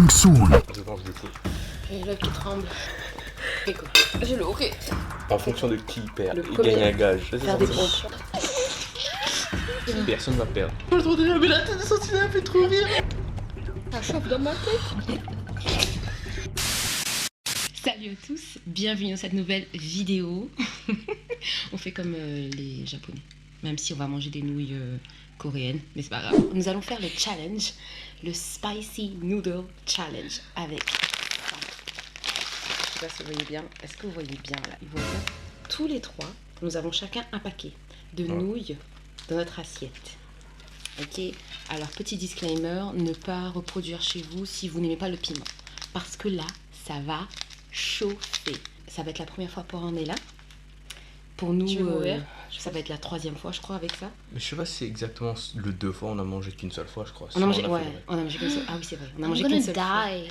Coming soon. Je mange du coup. J'ai l'œil qui tremble. Et quoi? J'ai le ok. En fonction de qui perd, Le il premier. gagne un gage. Faire des pompes. Personne va perdre. Je trop de rire, mais la tête de Sentinelle elle fait trop rire. Ça chauffe dans ma tête. Salut à tous, bienvenue dans cette nouvelle vidéo. On fait comme les japonais, même si on va manger des nouilles coréennes, mais c'est pas grave. Nous allons faire le challenge, le Spicy Noodle Challenge avec ça. Je sais pas si vous voyez bien, est-ce que vous voyez bien là? Ils voient bien. Tous les trois, nous avons chacun un paquet de nouilles dans notre assiette. Ok, alors petit disclaimer, ne pas reproduire chez vous si vous n'aimez pas le piment. Parce que là, ça va chauffer. Ça va être la première fois pour en est là. Pour nous, ça va être la troisième fois, je crois, avec ça. Mais je sais pas si c'est exactement le 2 fois, on a mangé qu'une seule fois, je crois. On a mangé, fait ouais, le vrai. on a mangé qu'une seule. Ah oui, c'est vrai, on a I'm mangé gonna qu'une seule fois. die.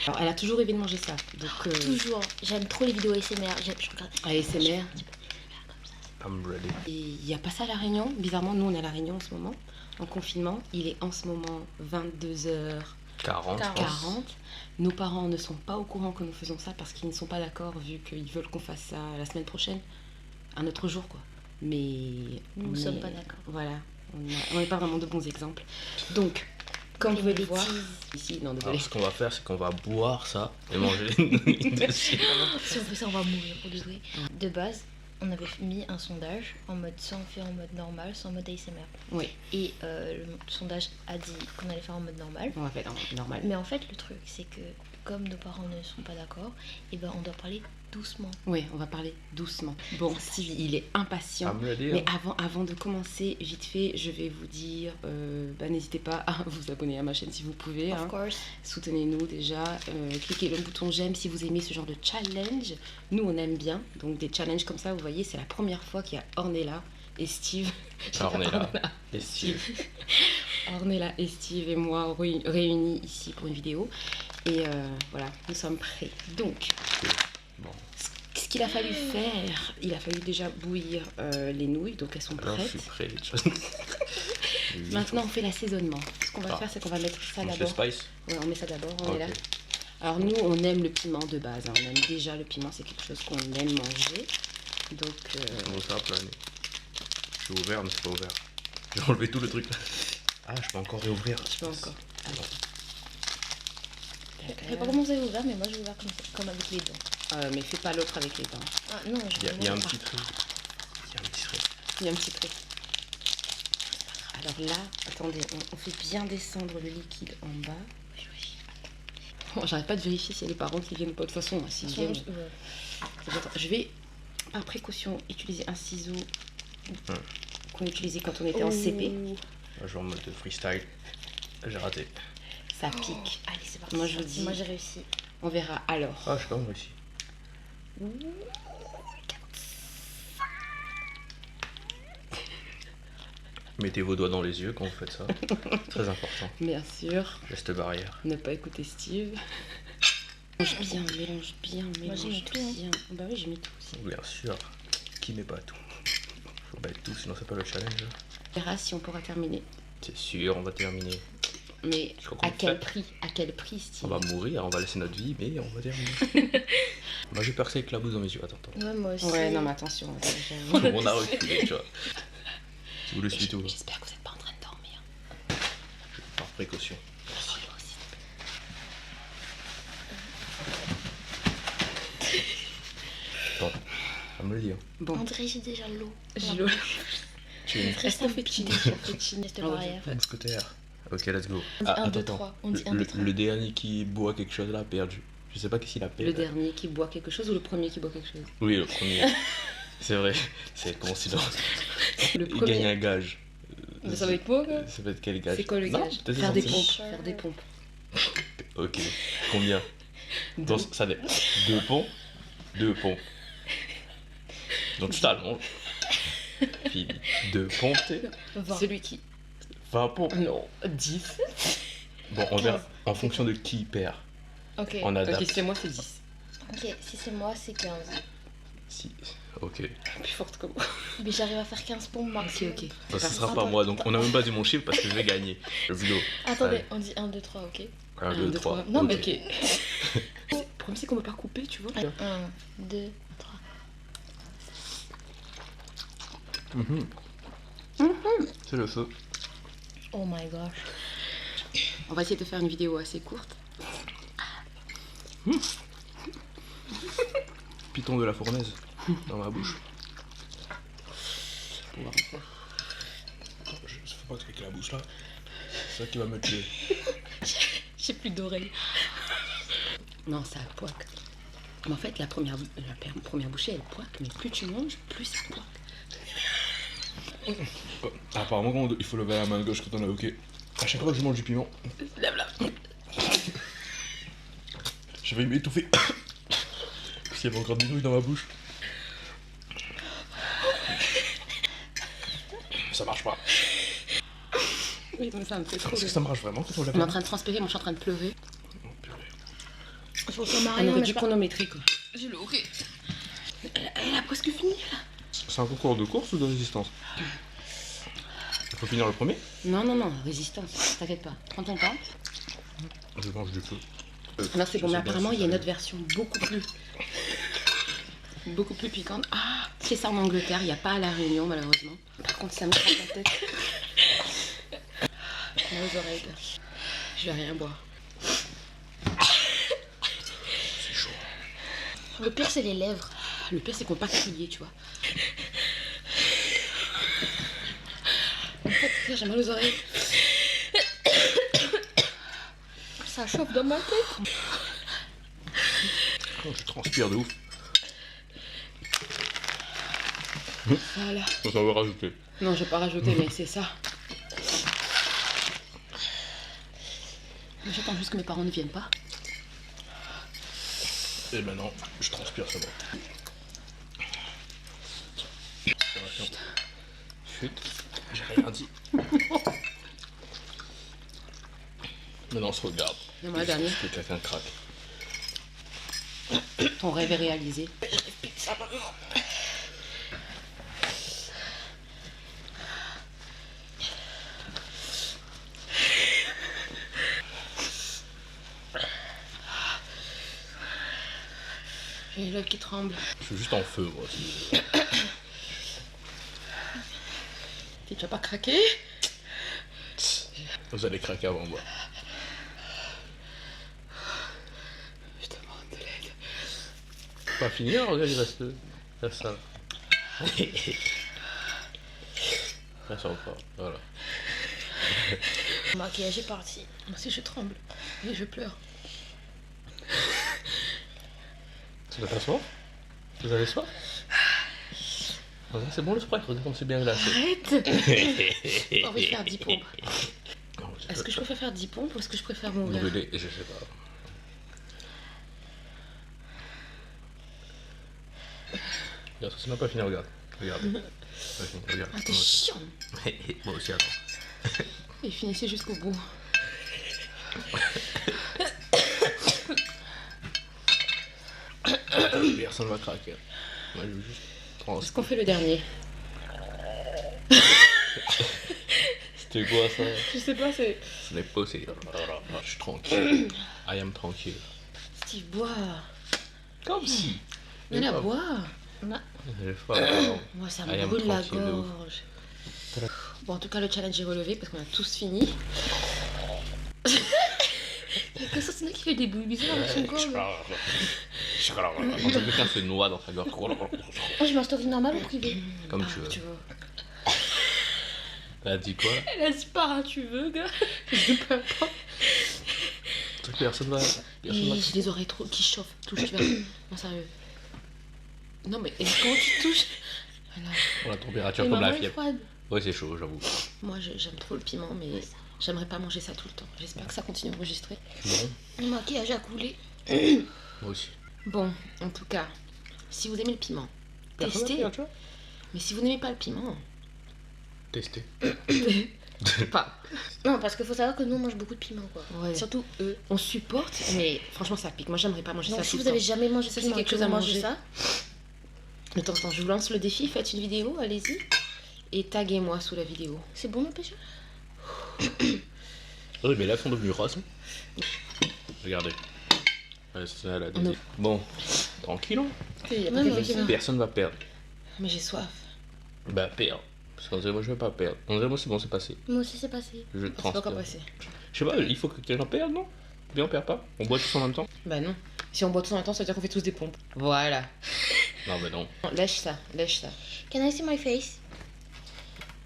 Alors, elle a toujours rêvé de manger ça. Donc, Toujours. J'aime trop les vidéos ASMR. Je regarde. ASMR. I'm ready. Et il n'y a pas ça à La Réunion. Bizarrement, nous, on est à La Réunion en ce moment, en confinement. Il est en ce moment 22h40. 40. 40. Nos parents ne sont pas au courant que nous faisons ça parce qu'ils ne sont pas d'accord vu qu'ils veulent qu'on fasse ça la semaine prochaine, un autre jour quoi. Mais Nous ne sommes pas d'accord. Voilà, on n'est pas vraiment de bons exemples. Donc, comme vous pouvez le voir, ici, non désolé. Alors ce qu'on va faire, c'est qu'on va boire ça et manger les nouilles dessus. Si on fait ça, on va mourir pour de vrai. De base, on avait mis un sondage en mode soit on fait en mode normal, soit en mode ASMR. Oui, Et le sondage a dit qu'on allait faire en mode normal. on va faire normal. Mais en fait, le truc, c'est que comme nos parents ne sont pas d'accord, et ben on doit parler doucement. Oui, on va parler doucement. Bon, Steve, il est impatient. I'm ready. Mais avant de commencer, vite fait, je vais vous dire, n'hésitez pas à vous abonner à ma chaîne si vous pouvez. Of course. Soutenez-nous déjà, cliquez le bouton j'aime si vous aimez ce genre de challenge. Nous on aime bien, donc des challenges comme ça, vous voyez, c'est la première fois qu'il y a Ornella et Steve. Ornella et Steve. Ornella et Steve et moi réunis ici pour une vidéo. Et voilà, nous sommes prêts. Donc, Bon. ce qu'il a fallu faire, il a fallu déjà bouillir les nouilles, donc elles sont Alors je prêtes. suis prêt, les choses. Maintenant on fait l'assaisonnement. Ce qu'on va Ah. faire, c'est qu'on va mettre ça On fait d'abord. spice. Ouais, on met ça d'abord, on Ok. est là. Alors nous, on aime le piment de base, hein. On aime déjà le piment, c'est quelque chose qu'on aime manger. Donc, Comment ça va planer? Je suis ouvert, mais c'est pas ouvert. J'ai enlevé tout le truc là. Ah, je peux encore réouvrir. je peux encore. Bon. Je sais pas comment vous avez ouvert, mais moi j'ai ouvert comme avec les dents. Mais fais pas l'autre avec les dents. Ah non, Il y a un petit truc. Il y a un petit truc. Il y a un petit truc. Alors là, attendez, on fait bien descendre le liquide en bas. Bon, j'arrête pas de vérifier s'il y a les parents qui viennent ou pas. De toute façon, s'ils viennent, je vais par précaution utiliser un ciseau qu'on utilisait quand on était en CP. Là, je vais en mode freestyle. J'ai raté. Ça pique. Allez, c'est parti. Moi, je vous dis. Moi j'ai réussi. On verra alors. Ah, je sais pas moi aussi. Mettez vos doigts dans les yeux quand vous faites ça. Très important. Bien sûr, Geste barrière. ne pas écouter Steve. Mélange bien, Moi, j'ai mis tout, hein. bien. Bah oui, j'ai mis tout aussi. Bien sûr. Qui met pas tout? Faut mettre tout, sinon c'est pas le challenge. On verra si on pourra terminer. C'est sûr, on va terminer. Mais Je crois qu'on à quel fait. prix? À quel prix, Steve? On va mourir, on va laisser notre vie, mais on va terminer. Moi j'ai peur que ça éclabousse dans mes yeux. Attends, attends. Ouais, moi aussi. Ouais, non, mais attention. On a reculé, tu vois. Si vous le suivez tout, J'espère que vous n'êtes pas en train de dormir. par précaution. Moi aussi. Bon, ça me le dire. Bon, On dirait que j'ai déjà l'eau. Gilo. Tu es Reste un petit geste Ah ouais. barrière. une scooter. Ok, let's go. On dit 1, 2, 3. On dit 1, 2, 3. Le dernier qui boit quelque chose là a perdu. Je sais pas qu'est-ce qu'il a perdu. Le dernier qui boit quelque chose ou le premier qui boit quelque chose? Oui, le premier. C'est vrai, c'est coïncident. Le Il gagne premier. un gage. Mais ça va être quoi, quoi? Ça va être quel gage? C'est quoi le Non, gage? peut-être Faire des 60. pompes. Faire des pompes. Ok, combien? Deux. Donc, ça dépend. 2 pompes. 2 pompes. Donc tu t'allonges. Puis 2 pompes, t'es 20. Celui qui. 20 pompes. Non, 10. Bon, on verra en fonction de qui perd. Ok. On adapte. Ok, c'est moi, c'est 10. Ok, si c'est moi, c'est 15. Si. Ok. Plus forte que moi. Mais j'arrive à faire 15 pompes Ok, maximum. ok. Bah, ce sera pas moi, donc on a même pas dit mon chiffre parce que je vais gagner. Le vidéo. Attendez, on dit 1, 2, 3, ok. 1, 2, 3. Non, mais ok. Le problème, c'est qu'on peut pas couper, tu vois. 1, 2, 3. C'est le feu. Oh my gosh. On va essayer de faire une vidéo assez courte. Python de la fournaise dans ma bouche. Pour voir un peu. Faut pas craquer la bouche là. C'est ça qui va me tuer. J'ai plus d'oreilles. Non, ça poique. Mais en fait, la première bouchée, elle poique, mais plus tu manges, plus ça poique. Apparemment, il faut lever la main gauche quand on est ok. À chaque fois que je mange du piment, Lève-la. je vais m'étouffer. S'il y avait encore des nouilles dans ma bouche. Ça marche pas. Oui, mais ça me fait trop Est-ce que rire. ça marche vraiment quand on lève On est la en main? train de transpirer, moi je suis en train de pleurer. Oh, purée. Je pense qu'on On Marion, aurait n'est-ce dû pas. chronométrer quoi. J'ai le ok. Elle a presque fini là. C'est un concours de course ou de résistance? Il faut finir le premier? Non, résistance, t'inquiète pas. Prends ton temps. Je mange du feu. Non, c'est bon, Je mais sais bien apparemment si il y a une ça- autre version beaucoup plus piquante. Ah, c'est ça en Angleterre, il n'y a pas à La Réunion malheureusement. Par contre, ça me prend la tête. Mal aux oreilles. Là. Je vais rien boire. C'est chaud. Le pire, c'est les lèvres. Le pire, c'est qu'on peut pas crier, tu vois. En fait, j'ai mal aux oreilles. Ça chauffe dans ma tête. Oh, je transpire de ouf. Voilà. Ça va rajouter. Non, je vais pas rajouter, mais c'est ça. J'attends juste que mes parents ne viennent pas. Et maintenant, je transpire, c'est bon. Attention. Chut, j'ai rien dit. Maintenant, on se regarde. Et moi, la dernière. Que quelqu'un craque. Ton rêve est réalisé. J'ai les lèvres qui tremblent. Je suis juste en feu, moi aussi. Tu vas pas craquer? Vous allez craquer avant moi. Je demande de l'aide. Pas fini, hein, regarde, il reste ça. Reste encore, voilà. Le maquillage est parti. Moi aussi, je tremble. Et je pleure. Tu n'as pas soif? Vous avez soif? Regarde, c'est bon le Sprite, regarde comme c'est bien glacé. Arrête! J'ai envie de faire 10 pompes. Est-ce que je préfère faire 10 pompes ou est-ce que je préfère mourir? Brûler, je sais pas. Regarde, ça c'est même pas fini, regarde. Regarde. C'est pas fini, regarde. Ah, t'es chiant! Moi aussi, attends. Et finissez jusqu'au bout. Personne va craquer. Moi, je veux juste prendre. Est-ce qu'on fait le dernier? C'était quoi ça? Je sais pas, c'est... Ce n'est pas possible. Je suis tranquille. I am tranquille. Steve, bois. Comme si. Il y en a à boire. J'ai faim. Moi, ça I me am brûle la tranquille de ouf. gorge. Bon, en tout cas, le challenge est relevé parce qu'on a tous fini. Il y a que ça, qui fait des bruits bizarres avec son corps. là. On dirait que quelqu'un se noie dans sa gorge. Moi, je m'instaure normal ou privé? Comme Ah, tu veux. tu veux. Elle a dit quoi? Elle a dit pas, tu veux, gars. Je peux pas. Personne va. J'ai les oreilles trop qui chauffent. Touche, tu vas. Non, sérieux. Non, mais comment tu touches? Voilà. Pour la température Et comme la maman est fièvre. froide. Ouais, c'est chaud, j'avoue. Moi, j'aime trop le piment, mais j'aimerais pas manger ça tout le temps. J'espère que ça continue d'enregistrer. Bon, Le maquillage a coulé. moi aussi. Bon, en tout cas, si vous aimez le piment, testez. Mais si vous n'aimez pas le piment, Tester. pas. Non, parce qu'il faut savoir que nous, on mange beaucoup de piment, quoi. Ouais. Surtout eux. On supporte, mais franchement, ça pique. Moi, j'aimerais pas manger Donc, ça si tout vous le avez temps. jamais mangé Ça, de c'est piment, quelque que chose vous à mangez manger. ça, De temps en temps, je vous lance le défi, faites une vidéo, allez-y. Et taguez-moi sous la vidéo. c'est bon le péché? Oui, mais là, elles sont devenues roses. Regardez. Ouais, c'est ça, la deuxième. Bon, tranquille, hein. Y a pas Ouais, quelqu'un mais qui va- Personne va perdre. Mais j'ai soif. Bah, perdre. Parce qu'en vrai, moi, je vais pas perdre. En vrai, moi, c'est bon, c'est passé. Moi aussi, c'est passé. Je C'est pas transfère. encore passé. Je sais pas, il faut que quelqu'un perde, non? Viens, on perd pas. On boit tous en même temps. Bah non. Si on boit tous en même temps, ça veut dire qu'on fait tous des pompes. Voilà. Non, mais non. Lèche ça, lèche ça. Can I see my face?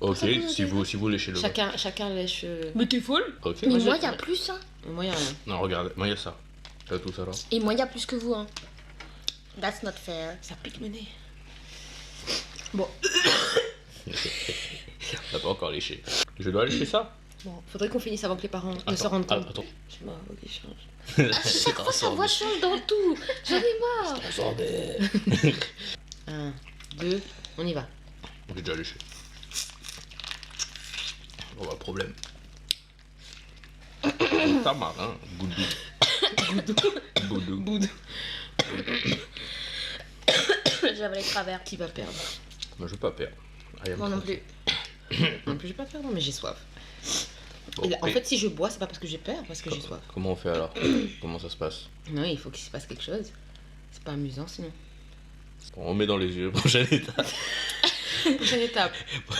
Ok, Ça peut si vous léchez le vin. Chacun lèche. Mais t'es folle? Ok. Mais Moi, moi, je- y a plus, hein. Moi, y'a rien. Non, regarde, moi, il y a ça. T'as tout ça là. Et moi, y a plus que vous, hein. That's not fair. Ça pique le nez. T'as pas encore léché. Je dois lécher ça? Bon, faudrait qu'on finisse avant que les parents ne se Attends, rendent compte. attends. Je sais pas, faut qu'ils changent. C'est Pourquoi sa voix change dans tout? J'en ai marre. Transcendé. 1, 2, on y va. J'ai déjà léché. On va problème. Tamarin, goudou. Boudou. Boud. J'avais les travers. Qui va perdre? Moi, je veux pas perdre. I am Moi non tranquille. plus. Non plus, j'ai pas perdre, mais j'ai soif. Bon, Et là, en mais fait, si je bois, c'est pas parce que j'ai peur, parce que j'ai soif. comment on fait alors? Comment ça se passe? Non, il faut qu'il se passe quelque chose. C'est pas amusant sinon. Bon, on met dans les yeux, prochaine étape. Prochaine étape.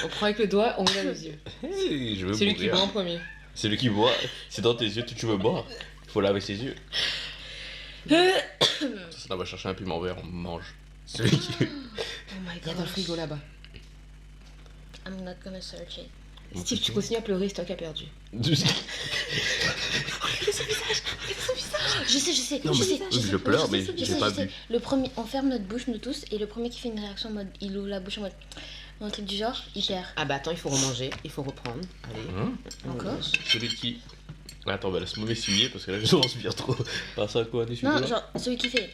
On prend avec le doigt, on met dans les yeux. Hey, je veux Celui qui mourir. boit en premier. Celui qui boit, c'est dans tes yeux, tu veux boire. Il faut laver ses yeux. Ça, on va chercher un piment vert, on mange. Celui qui. Oh my Il y a god. dans le frigo là-bas. I'm not gonna search it. Steve, tu continues à pleurer, c'est toi qui as perdu. Je sais. Non, mais je pleure, mais j'ai pas bu. Le premier, on ferme notre bouche, nous tous, et le premier qui fait une réaction en mode, il ouvre la bouche en mode, un truc du genre, il perd. Ah bah attends, il faut remanger, il faut reprendre. Allez. Encore? Celui qui. Attends, bah laisse-moi m'essuyer parce que là je transpire trop. Pas ça quoi, des Non, genre, celui qui fait.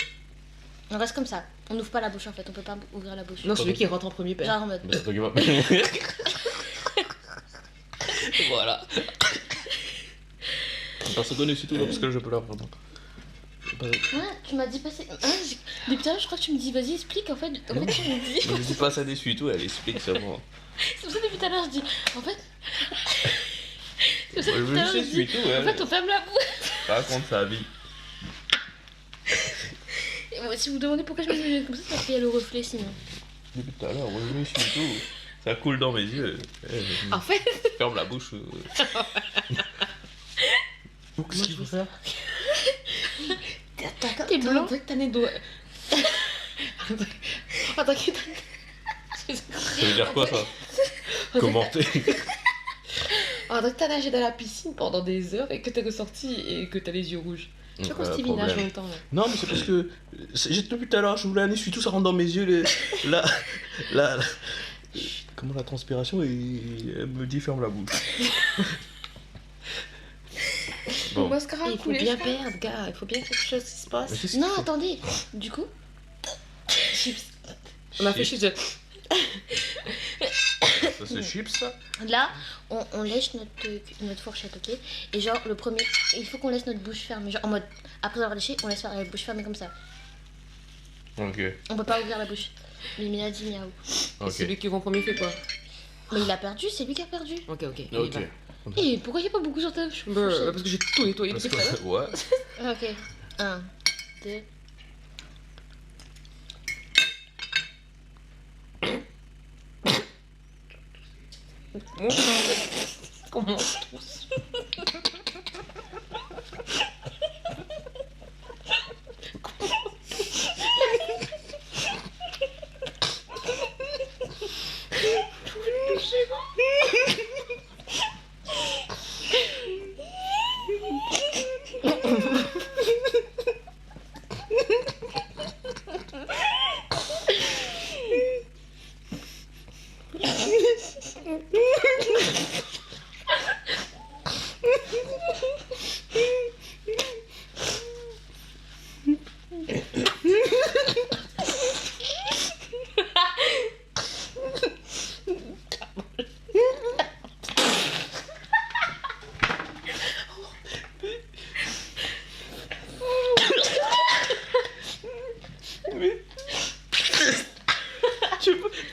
On reste comme ça. On n'ouvre pas la bouche en fait, on peut pas ouvrir la bouche. Non, celui qui rentre en premier perd. Genre en mode. Bah, c'est toi qui vas. Voilà. Personne connaît surtout là parce que là je pleure vraiment. Pas- Ouais, tu m'as dit passer. Depuis tout à l'heure, je crois que tu me dis, vas-y, explique en fait. En fait, tu me dis. Je dis pas ça dessus et tout, elle explique seulement. C'est pour ça depuis tout à l'heure, je dis. En fait. C'est pour ça Je depuis veux tout à l'heure, juste je dis. essuyer tout, En fait, elle. on ferme la bouche. Raconte sa vie. Et moi, si vous demandez pourquoi je me mets comme ça, c'est parce qu'il y a le reflet sinon. Depuis tout à l'heure, moi je m'essuie tout. Ça coule dans mes yeux. En fait, Ferme la bouche. Qu'est-ce qu'il faut faire? T'es blanc. On dirait que t'as les doigts. Attends, Ça veut dire quoi ça? Commenter. On dirait que t'as nagé dans la piscine pendant des heures et que t'es ressorti et que t'as les yeux rouges. Tu vois quand Stevie nage longtemps là. Non, mais c'est parce que depuis tout à l'heure, je voulais un essuie tout, ça rentre dans mes yeux. Là. Comment la transpiration et elle me dit ferme la bouche. Bon. Mascara, il faut bien perdre, gars. Il faut bien que quelque chose se passe. Mais qu'est-ce Non, qu'il faut? attendez. Du coup, Chips. On a fait chips. Ça c'est chips ça? là, on lèche notre fourchette, ok? Et genre, le premier, il faut qu'on laisse notre bouche fermée. Genre, en mode, après avoir léché, on laisse faire la bouche fermée comme ça. Ok. On peut pas ouvrir la bouche. Mais il a dit miaou. Ok. Celui qui va en premier fait quoi? Mais il a perdu, c'est lui qui a perdu. Ok, on y Ok. va. Et pourquoi il n'y a pas beaucoup sur ta Bah, parce que j'ai tout nettoyé Parce depuis tout à l'heure. que, ouais. Ok. 1, 2. Comment tous?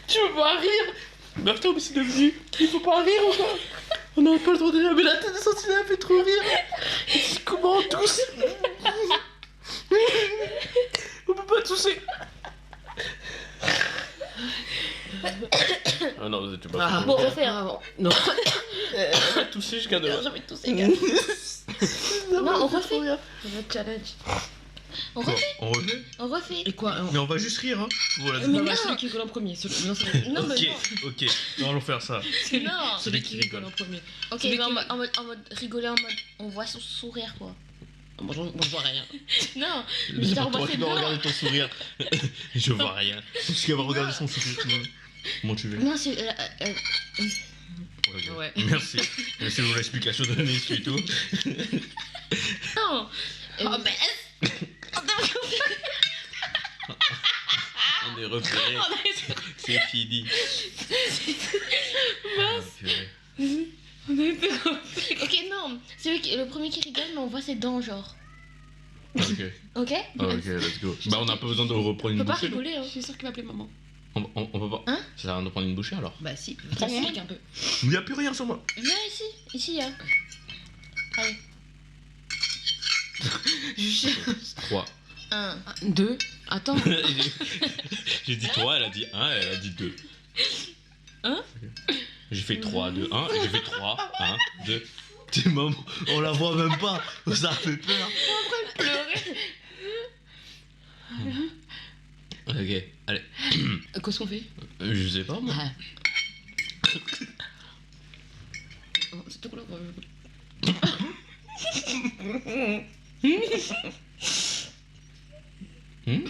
Tu veux pas rire? Mais attends, mais c'est devenu. Il faut pas rire ou quoi? On n'a pas le droit de rire, mais la tête de Santina elle fait trop rire. C'est Comment on tousse? On peut pas tousser. Ah non, vous êtes pas. Ah, Bon, refais. Non. On va tousser jusqu'à demain. J'ai envie de tousser, gars. Non, on refait. Le challenge. On refait. On refait? On refait. Et quoi Mais on va juste rire, hein. Voilà. Mais Non, non. celui qui rigole en premier. Non, c'est Non, mais Ok, non. ok. Nous allons faire ça. Non. celui qui rigole en premier. Ok, Celui mais qui- en mode rigoler, en mode on voit son sourire quoi. Moi, je vois rien. Non. C'est Genre, pas on va toi qui faire dois dedans. regarder ton sourire. Je vois rien. Parce qu'elle va regarder son sourire. Comment tu veux? Non, c'est. Ok. Ouais. Merci. Merci pour l'explication de Nice et tout. Non. Oh, mais On est repéré. C'est fini. on a été Ok, non. C'est le premier qui rigole, mais on voit ses dents, genre. Ok. Ok. Ok, let's go. Bah, on n'a pas besoin de reprendre On une peut pas bouchée. non rigoler, hein. Je suis sûre qu'il va appeler maman. On peut pas. Hein? Ça sert à rien de prendre une bouchée alors. Bah si, Prends mon explique un peu. Il n'y a plus rien sur moi. Viens ici. Ici, hein. Allez. Je cherche. 3. 1. 2. Attends. J'ai dit 3, elle a dit 1, elle a dit 2. Hein? J'ai fait 3, 2, 1, et j'ai fait 3, 1, 2. T'es maman, on la voit même pas, ça fait peur. Pleurer. Ok, allez. Qu'est-ce qu'on fait? Je sais pas moi. Ah. Oh, c'est tout cool. Hmm?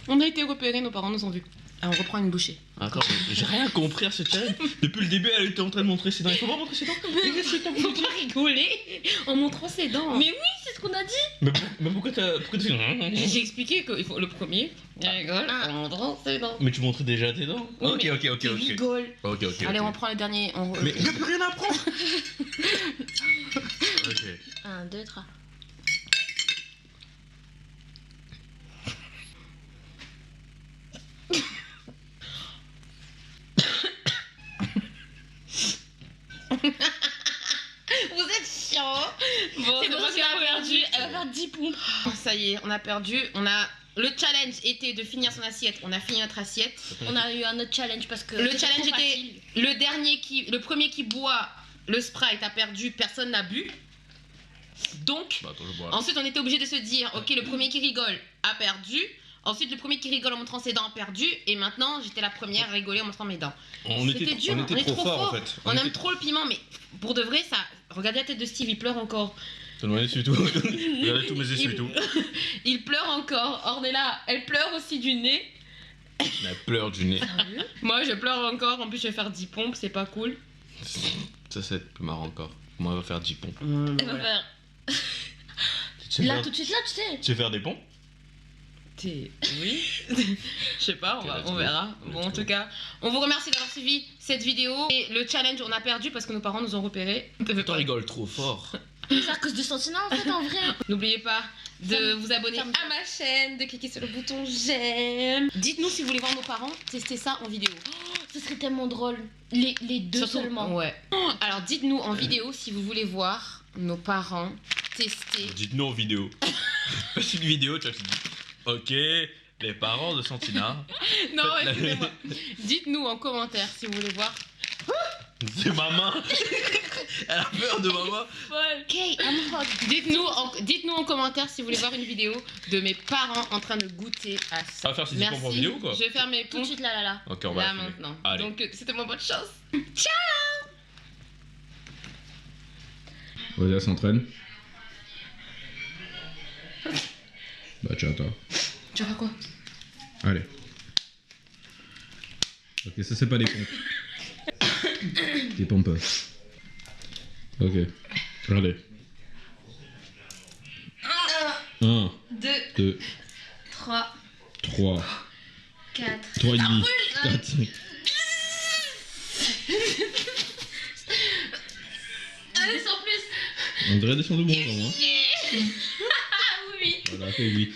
On a été repérés, nos parents nous ont vus. Alors on reprend une bouchée. Attends, mais j'ai rien compris à ce challenge. Depuis le début, elle était en train de montrer ses dents. Il faut pas montrer ses dents. Faut pas rigoler en montrant ses dents. Mais oui, c'est ce qu'on a dit. Mais pourquoi t'as fait... J'ai expliqué qu'il faut le premier, il rigole en montrant ses dents. Mais tu montrais déjà tes dents. Oui, Ok, mais ok, ok, il ok. rigole. Ok, ok. Allez, ok. on prend le dernier. Mais il n'y a plus rien à apprendre. Ok. 1, 2, 3. Vous êtes chiant. Bon, C'est bon, moi on qui a ai perdu. Elle va faire 10 pompes. Ça y est, on a perdu. On a le challenge était de finir son assiette. On a fini notre assiette. On a eu un autre challenge parce que. Le c'était challenge trop était facile. le premier qui boit le Sprite a perdu. Personne n'a bu. Donc Bah attends, je bois. ensuite on était obligé de se dire ok le premier qui rigole a perdu. Ensuite le premier qui rigole en montrant ses dents a perdu. Et maintenant j'étais la première à rigoler en montrant mes dents. C'était dur, on est trop fort en fait. On aime trop le piment mais pour de vrai ça. Regardez la tête de Steve, il pleure encore. T'as demandé essuie tout. Regardez tous mes essuie tout. Il pleure encore. Ornella, elle pleure aussi du nez. La pleure du nez. Moi je pleure encore. En plus je vais faire 10 pompes, c'est pas cool. Ça c'est plus marrant encore. Comment elle va faire 10 pompes? Elle va faire. Tu sais Là, faire- tout de suite, là, tu sais. Tu sais faire des pompes? Oui. Je sais pas, Ok, let's on go. verra. Bon, Let's en go. tout cas, on vous remercie d'avoir suivi cette vidéo. Et le challenge, on a perdu parce que nos parents nous ont repérés. Toi rigoles trop fort. C'est à cause de Santina, en fait, en vrai. N'oubliez pas de Ça me- vous abonner ça me- à ma chaîne, de cliquer sur le bouton j'aime. Dites-nous si vous voulez voir nos parents tester ça en vidéo. Ce serait tellement drôle. Les deux Surtout- seulement. Ouais. Alors dites-nous en vidéo si vous voulez voir nos parents tester. Dites-nous en vidéo. Fais une vidéo, tu vois, tu dis ok, les parents de Santina. Non, Faites la- excusez-moi. Dites-nous en commentaire si vous voulez voir. C'est maman. Elle a peur de maman. Ok, I'm hot. Dites-nous en commentaire si vous voulez voir une vidéo de mes parents en train de goûter à ça. Ça va faire ses 10 Merci. pompes en vidéo ou quoi? Je vais faire mes Tout de pompes suite, là, là, là. Ok, on va là la filmer. maintenant. Allez. Donc c'était mon bonne chance. Odia s'entraîne. Bah tu attends. Tu vas faire quoi? Allez. Ok, ça c'est pas des pompes. Des pompes. Ok. Allez. 1, 2, 2, 3, 3, 4. 3 et demi, 4, 5. Descends plus. On dirait des sons de bon genre, hein. Ah oui. Voilà, fait 8.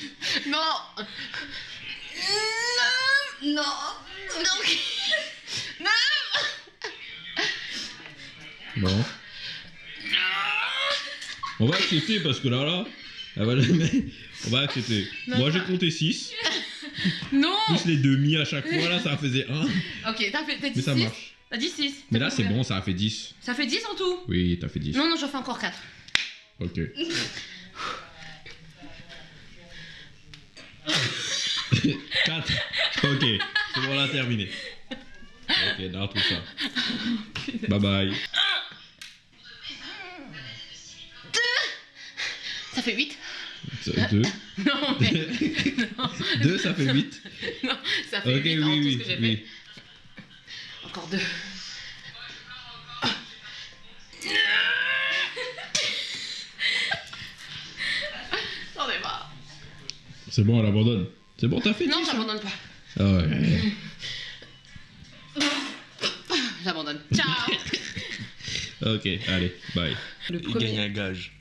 Non. Non. Non. Bon. On va accepter parce que là, on va accepter. Non, Moi, j'ai pas. compté 6. Non. Plus les demi à chaque fois, là, ça faisait 1. Ok, t'as dit Mais ça 6. marche. T'as dit 6. Mais là, c'est bon, ça a fait 10. Ça fait 10 en tout? Oui, t'as fait 10. Non, j'en fais encore 4. Ok. 4. Ok, c'est bon, on a terminé. Ok, dans tout ça. Bye bye. Ça fait 8. 2. Non, mais. Non. 2, ça fait 8. Non, ça fait Ok, 8 en tout oui, ce que j'ai oui. fait. Encore 2. J'en ai marre. C'est bon, on abandonne. C'est bon, t'as fait 10. Non, j'abandonne pas. Ah ouais. J'abandonne. Ciao. Ok, allez, bye. Le Il premier. gagne un gage.